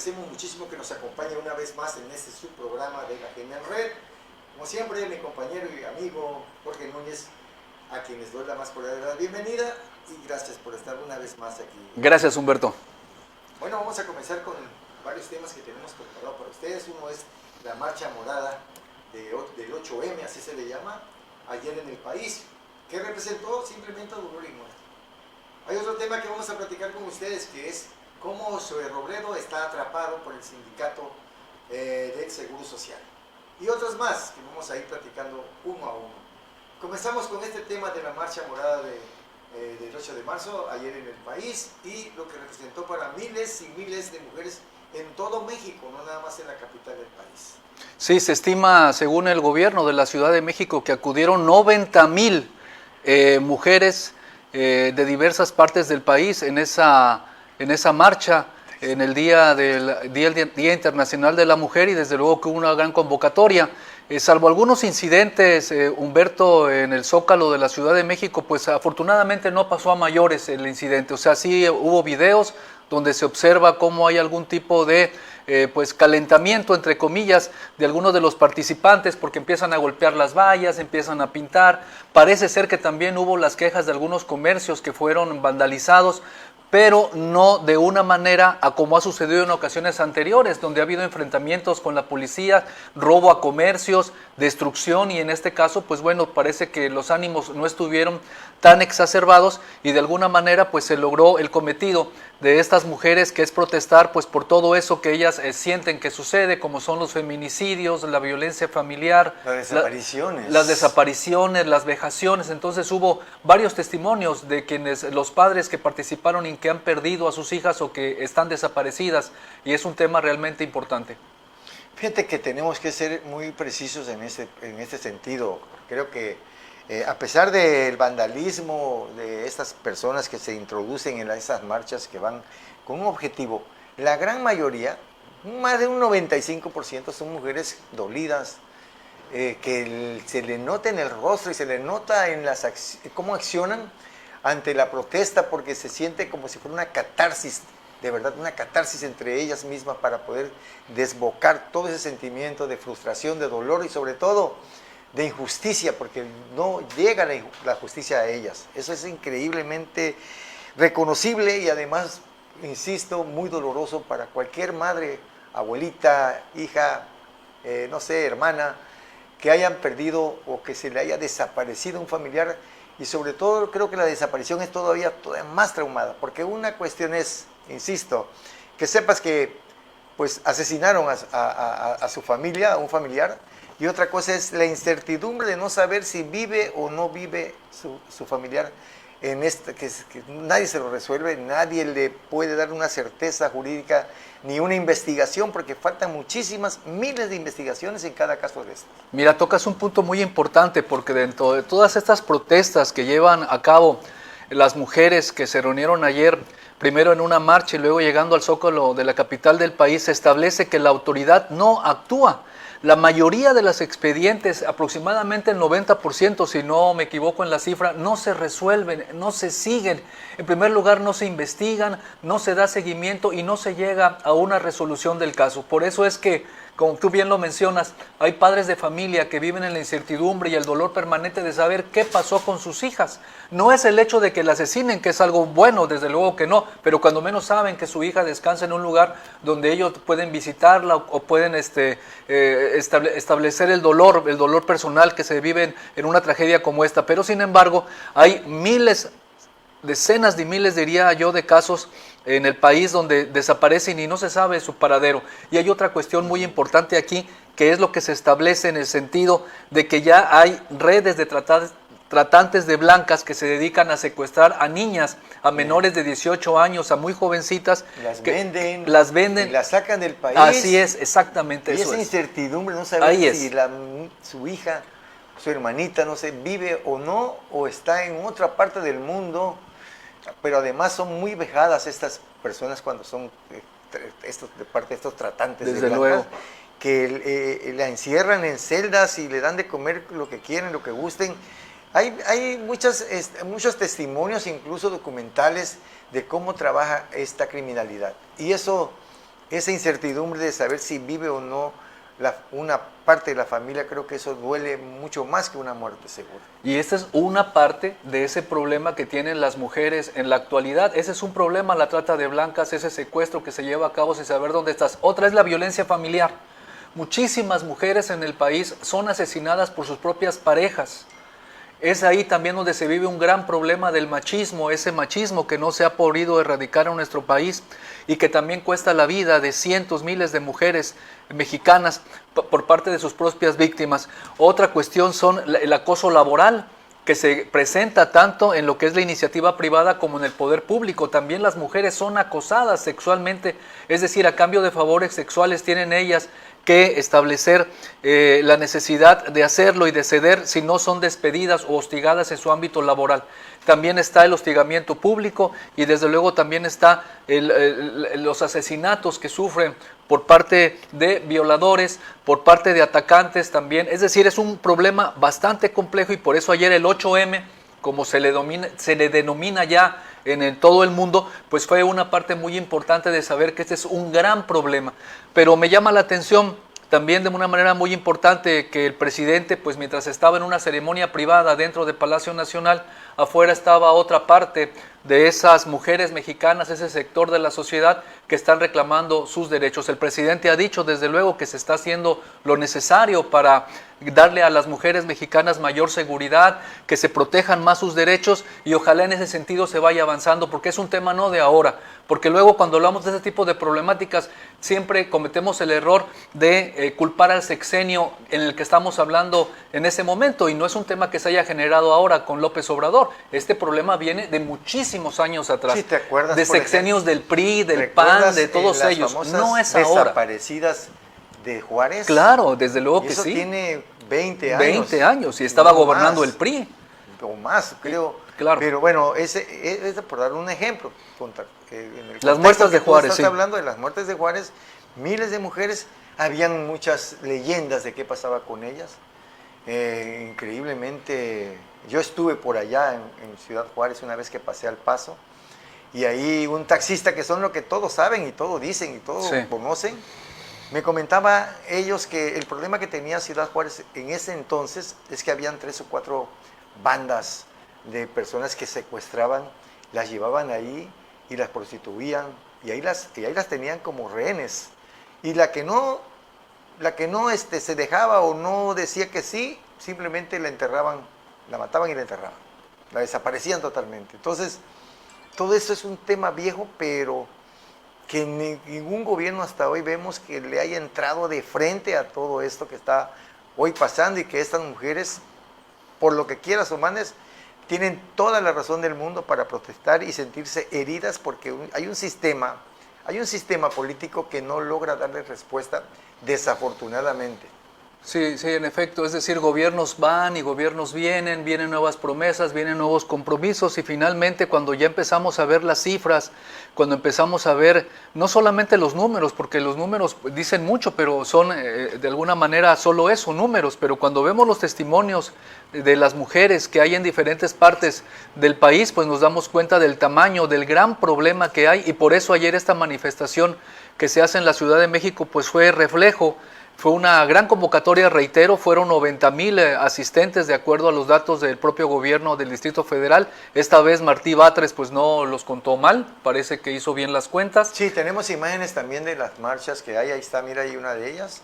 agradecemos muchísimo que nos acompañe una vez más en este subprograma de La Agenda en Red. Como siempre, mi compañero y amigo Jorge Núñez, a quienes doy la más cordial de la bienvenida y gracias por estar una vez más aquí. Gracias, Humberto. Bueno, vamos a comenzar con varios temas que tenemos preparados para ustedes. Uno es la marcha morada del 8M, así se le llama, ayer en el país, que representó simplemente dolor y muerte. Hay otro tema que vamos a platicar con ustedes, que es cómo Zoe Robledo está atrapado por el sindicato del Seguro Social. Y otros más que vamos a ir platicando uno a uno. Comenzamos con este tema de la marcha morada del 8 de marzo, ayer en el país, y lo que representó para miles y miles de mujeres en todo México, no nada más en la capital del país. Sí, se estima, según el gobierno de la Ciudad de México, que acudieron 90,000 mujeres de diversas partes del país en esa marcha, en el Día Internacional de la Mujer, y desde luego que hubo una gran convocatoria. Salvo algunos incidentes, Humberto, en el Zócalo de la Ciudad de México, pues afortunadamente no pasó a mayores el incidente. O sea, sí hubo videos donde se observa cómo hay algún tipo de pues calentamiento, entre comillas, de algunos de los participantes, porque empiezan a golpear las vallas, empiezan a pintar. Parece ser que también hubo las quejas de algunos comercios que fueron vandalizados, pero no de una manera a como ha sucedido en ocasiones anteriores, donde ha habido enfrentamientos con la policía, robo a comercios, destrucción, y en este caso, pues bueno, parece que los ánimos no estuvieron tan exacerbados y de alguna manera pues se logró el cometido de estas mujeres, que es protestar pues por todo eso que ellas sienten que sucede, como son los feminicidios, la violencia familiar, las desapariciones, las vejaciones. Entonces hubo varios testimonios de quienes, los padres que participaron y que han perdido a sus hijas o que están desaparecidas, y es un tema realmente importante. Fíjate que tenemos que ser muy precisos en este sentido. Creo que a pesar del vandalismo de estas personas que se introducen en esas marchas que van con un objetivo, la gran mayoría, más de un 95%, son mujeres dolidas, que se le nota en el rostro y se le nota en cómo accionan ante la protesta, porque se siente como si fuera una catarsis, de verdad, una catarsis entre ellas mismas para poder desbocar todo ese sentimiento de frustración, de dolor y sobre todo de injusticia, porque no llega la justicia a ellas. Eso es increíblemente reconocible y además, insisto, muy doloroso para cualquier madre, abuelita, hija, no sé, hermana, que hayan perdido o que se le haya desaparecido un familiar. Y sobre todo creo que la desaparición es todavía más traumada, porque una cuestión es, insisto, que sepas que pues asesinaron a su familia, a un familiar, y otra cosa es la incertidumbre de no saber si vive o no vive su familiar, que nadie se lo resuelve, nadie le puede dar una certeza jurídica ni una investigación, porque faltan miles de investigaciones en cada caso de estos. Mira, tocas un punto muy importante, porque dentro de todas estas protestas que llevan a cabo las mujeres que se reunieron ayer, primero en una marcha y luego llegando al Zócalo de la capital del país, se establece que la autoridad no actúa. La mayoría de los expedientes, aproximadamente el 90%, si no me equivoco en la cifra, no se resuelven, no se siguen. En primer lugar, no se investigan, no se da seguimiento y no se llega a una resolución del caso. Por eso es que, como tú bien lo mencionas, hay padres de familia que viven en la incertidumbre y el dolor permanente de saber qué pasó con sus hijas. No es el hecho de que la asesinen, que es algo bueno, desde luego que no, pero cuando menos saben que su hija descansa en un lugar donde ellos pueden visitarla o pueden establecer el dolor personal que se vive en una tragedia como esta. Pero sin embargo, hay decenas de miles, diría yo, de casos en el país donde desaparecen y no se sabe su paradero. Y hay otra cuestión muy importante aquí, que es lo que se establece en el sentido de que ya hay redes de tratantes de blancas que se dedican a secuestrar a niñas, a menores de 18 años, a muy jovencitas. Las venden. Y las sacan del país. Así es, exactamente. Y eso esa es. incertidumbre, no saber Ahí si su hija, su hermanita, no sé, vive o no, o está en otra parte del mundo. Pero además son muy vejadas estas personas cuando son de parte de estos tratantes Desde de blancas, luego, que la encierran en celdas y le dan de comer lo que quieren, lo que gusten. Hay muchos testimonios, incluso documentales, de cómo trabaja esta criminalidad. Y eso esa incertidumbre de saber si vive o no una parte de la familia, creo que eso duele mucho más que una muerte segura. Y esta es una parte de ese problema que tienen las mujeres en la actualidad. Ese es un problema, la trata de blancas, ese secuestro que se lleva a cabo sin saber dónde estás. Otra es la violencia familiar. Muchísimas mujeres en el país son asesinadas por sus propias parejas. Es ahí también donde se vive un gran problema del machismo, ese machismo que no se ha podido erradicar en nuestro país y que también cuesta la vida de cientos, miles de mujeres mexicanas por parte de sus propias víctimas. Otra cuestión son el acoso laboral, que se presenta tanto en lo que es la iniciativa privada como en el poder público. También las mujeres son acosadas sexualmente, es decir, a cambio de favores sexuales tienen ellas que establecer la necesidad de hacerlo y de ceder si no son despedidas o hostigadas en su ámbito laboral. También está el hostigamiento público y desde luego también está los asesinatos que sufren por parte de violadores, por parte de atacantes también. Es decir, es un problema bastante complejo y por eso ayer el 8M, como se le denomina ya en todo el mundo, pues fue una parte muy importante de saber que este es un gran problema. Pero me llama la atención también de una manera muy importante que el presidente, pues mientras estaba en una ceremonia privada dentro del Palacio Nacional, afuera estaba otra parte de esas mujeres mexicanas, ese sector de la sociedad que están reclamando sus derechos. El presidente ha dicho desde luego que se está haciendo lo necesario para darle a las mujeres mexicanas mayor seguridad, que se protejan más sus derechos y ojalá en ese sentido se vaya avanzando porque es un tema no de ahora, porque luego cuando hablamos de ese tipo de problemáticas siempre cometemos el error de culpar al sexenio en el que estamos hablando en ese momento y no es un tema que se haya generado ahora con López Obrador, este problema viene de muchísimos años atrás, sí, ¿te acuerdas, de sexenios del PRI, del PAN, de todos ellos, no es ahora. Desaparecidas de Juárez. Claro, desde luego que eso sí. tiene 20 años. 20 años y estaba gobernando más, el PRI. O más, creo. Claro. Pero bueno, es por dar un ejemplo. Las muertes de Juárez, estás hablando de las muertes de Juárez, miles de mujeres, habían muchas leyendas de qué pasaba con ellas. Increíblemente, yo estuve por allá en Ciudad Juárez una vez que pasé al Paso, y ahí un taxista, que son lo que todos saben y todos dicen y todos conocen, me comentaba ellos que el problema que tenía Ciudad Juárez en ese entonces es que habían 3 o 4 bandas de personas que secuestraban, las llevaban ahí y las prostituían y ahí las tenían como rehenes. Y la que no se dejaba o no decía que sí, simplemente la enterraban, la mataban y la enterraban. La desaparecían totalmente. Entonces, todo eso es un tema viejo, pero que ningún gobierno hasta hoy vemos que le haya entrado de frente a todo esto que está hoy pasando y que estas mujeres, por lo que quieras o mandes, tienen toda la razón del mundo para protestar y sentirse heridas porque hay un sistema político que no logra darle respuesta, desafortunadamente. Sí, en efecto, es decir, gobiernos van y gobiernos vienen nuevas promesas, vienen nuevos compromisos y finalmente cuando ya empezamos a ver las cifras, cuando empezamos a ver no solamente los números, porque los números dicen mucho, pero son de alguna manera solo eso, números, pero cuando vemos los testimonios de las mujeres que hay en diferentes partes del país, pues nos damos cuenta del tamaño, del gran problema que hay y por eso ayer esta manifestación que se hace en la Ciudad de México pues fue reflejo. Fue una gran convocatoria, reitero, fueron 90,000 asistentes de acuerdo a los datos del propio gobierno del Distrito Federal. Esta vez Martí Batres pues no los contó mal, parece que hizo bien las cuentas. Sí, tenemos imágenes también de las marchas que hay, ahí está, mira ahí una de ellas.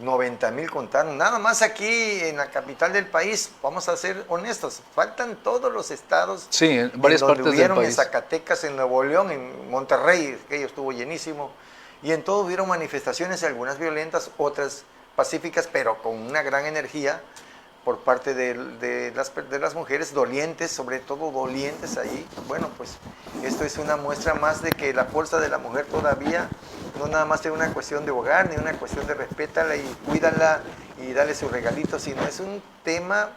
90,000 contaron, nada más aquí en la capital del país, vamos a ser honestos, faltan todos los estados. Sí, en varias partes del país. En Zacatecas, en Nuevo León, en Monterrey, que estuvo llenísimo. Y en todo hubieron manifestaciones, algunas violentas, otras pacíficas, pero con una gran energía por parte de las mujeres dolientes, sobre todo dolientes ahí. Bueno, pues esto es una muestra más de que la fuerza de la mujer todavía no nada más es una cuestión de hogar, ni una cuestión de respétala y cuídala y dale sus regalitos, sino es un tema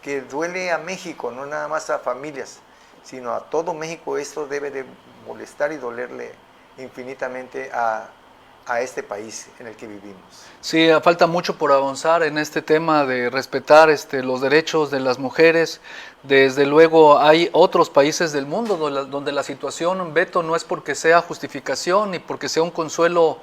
que duele a México, no nada más a familias, sino a todo México. Esto debe de molestar y dolerle infinitamente a a este país en el que vivimos. Sí, falta mucho por avanzar en este tema de respetar los derechos de las mujeres. Desde luego hay otros países del mundo donde la situación, Beto, no es porque sea justificación ni porque sea un consuelo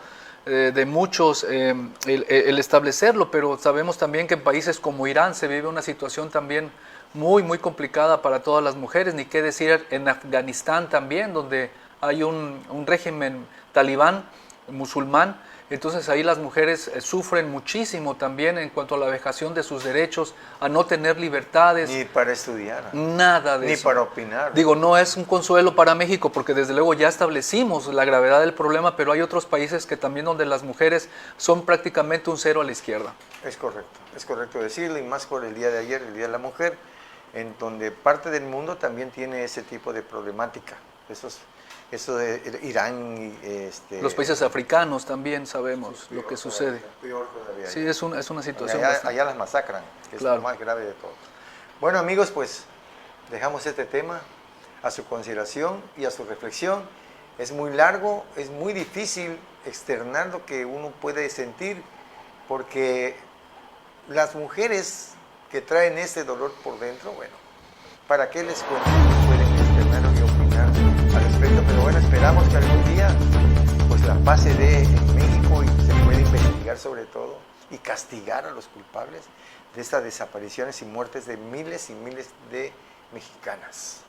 de muchos el establecerlo, pero sabemos también que en países como Irán se vive una situación también muy, muy complicada para todas las mujeres, ni qué decir en Afganistán también, donde hay un régimen talibán, musulmán. Entonces ahí las mujeres sufren muchísimo también en cuanto a la vejación de sus derechos, a no tener libertades. Ni para estudiar. Nada de ni eso. Ni para opinar. Digo, no es un consuelo para México, porque desde luego ya establecimos la gravedad del problema, pero hay otros países que también donde las mujeres son prácticamente un cero a la izquierda. Es correcto decirlo, y más por el día de ayer, el Día de la Mujer, en donde parte del mundo también tiene ese tipo de problemática. Eso de Irán y los países africanos también sabemos lo que sucede. Peor todavía. Sí, es una situación. Allá las masacran, que claro, es lo más grave de todo. Bueno, amigos, pues dejamos este tema a su consideración y a su reflexión. Es muy largo, es muy difícil externar lo que uno puede sentir, porque las mujeres que traen ese dolor por dentro, bueno, ¿para qué les cuento? Pueden externar y opinar al respecto, pero bueno, esperamos que algún día pues la paz se dé en México y se pueda investigar sobre todo y castigar a los culpables de estas desapariciones y muertes de miles y miles de mexicanas.